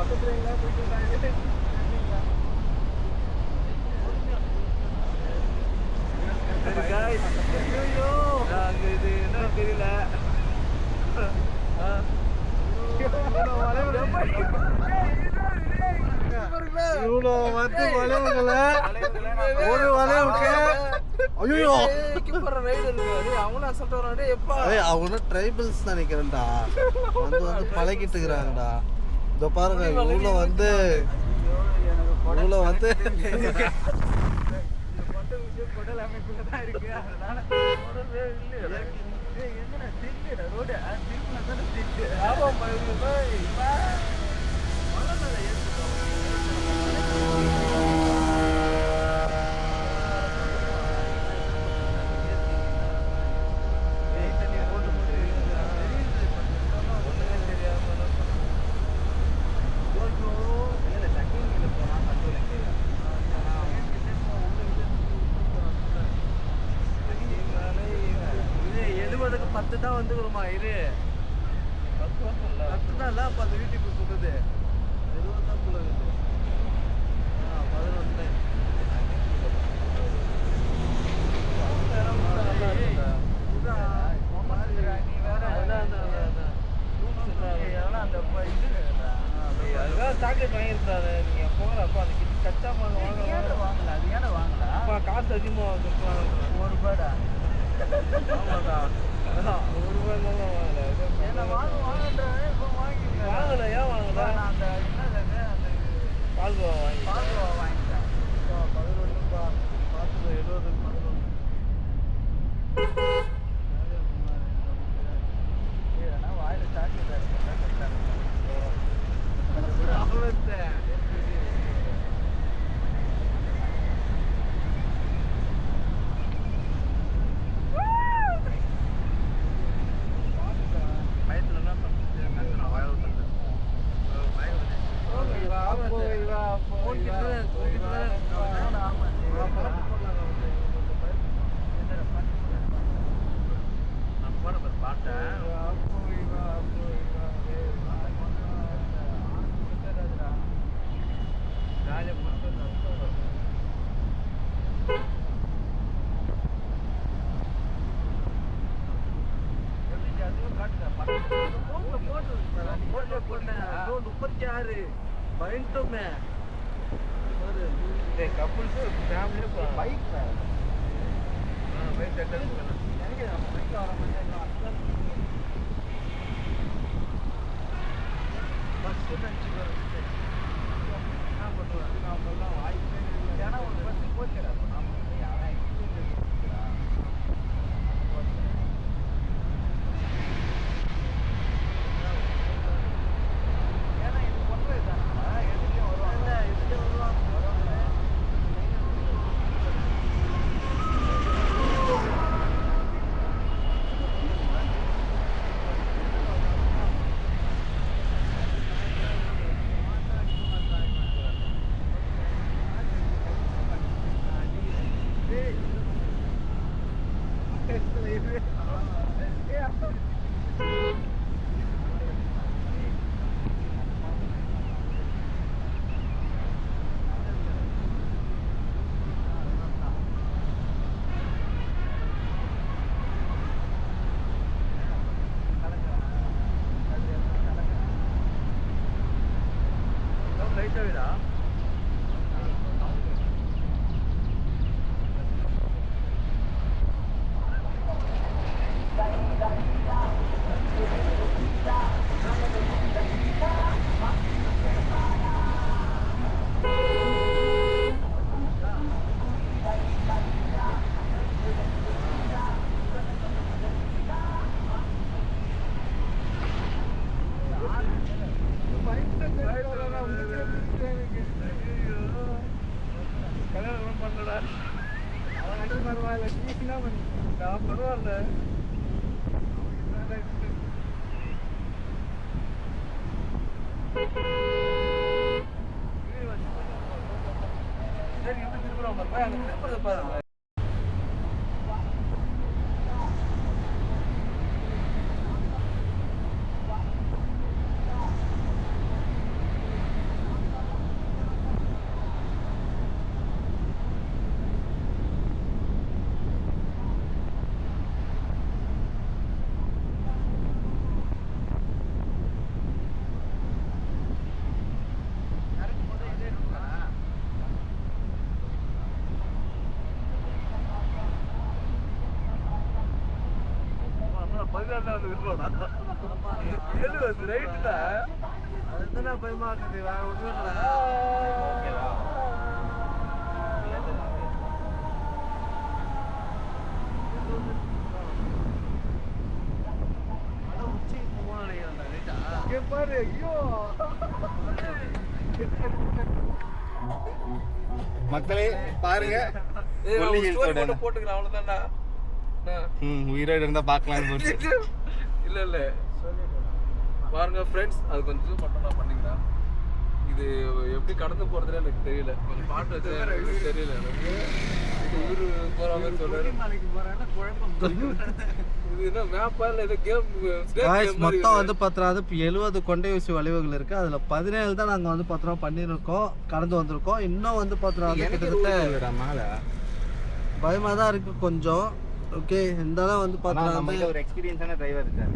பக்கத்துல எல்லாம் போயிட்டு இது என்ன தெரியல. இவ்வளோ வந்து வளைவுகள ஒரு வளைவுக்கு ஐயோ அவங்களும் அசல்ட் வராடே எப்பா. அவங்க ட்ரைபல்ஸ் நினைக்கிறேன்டா. வந்து வந்து பழகிட்டு இருக்கிறாங்கடா. இதோ பாருங்க இவ்வளோ வந்து இவ்வளோ வந்து குடல் அமைப்புல தான் இருக்கு. அதனால என்ன திட்டு ரோடு திருப்பினா தானே திட்டு. பத்து தான் வந்துக்கிறோமா இரு. 10 தான் இல்லை அப்போ அந்த வீட்டுக்கு சொல்லுது 20 தான் சொல்லுது. 11 சாக்லேட் வாங்கியிருந்தாரு. நீங்க போகிறப்ப அந்த கச்சா மால் வாங்கல. அது ஏன்னா வாங்கல காசு அதிகமாக ₹1 ரூபாடா. ஆமாடா ₹1 ரூபாய்லாம் வாங்கல. ஏன்னா வாங்கல ஏன் வாங்கல? அந்த என்னது அந்த பால்கோவா வாங்கிட்டேன். 11 பார்த்து 70 வாயில சாக்லேட் அதுதான் பயமாக்குது வேற ஒன்றும் பாரு. ஐயோ மக்களே பாருங்க, போட்டுக்கிறேன் அவ்வளவுதான்டா. உயிரோடு இருந்தா பாக்கலாம்னு இல்ல பாருங்க ஃப்ரெண்ட்ஸ், அது கொஞ்சம் மட்டும் நான் பண்ணிக்கிறேன். இது எப்படி கடந்து போறதுன்னு எனக்கு தெரியல. கொஞ்சம் பாட்டு வச்சு எனக்கு தெரியல. எனக்கு இவரு போற மாதிரி சொல்றாரு. இது என்ன மேப்பா இல்ல இது கேம்? மொத்தம் வந்து 70 கொண்டை ஊசி வளைவுகள் இருக்கு. அதுல 17 தான் நாங்க வந்து பண்ணிருக்கோம், கடந்து வந்திருக்கோம். இன்னும் வந்து கிட்டத்தட்ட பயமா தான் இருக்கு கொஞ்சம். ஓகே, இருந்தாலும் வந்து ஒரு எக்ஸ்பீரியன்ஸான டிரைவர் இருக்காரு.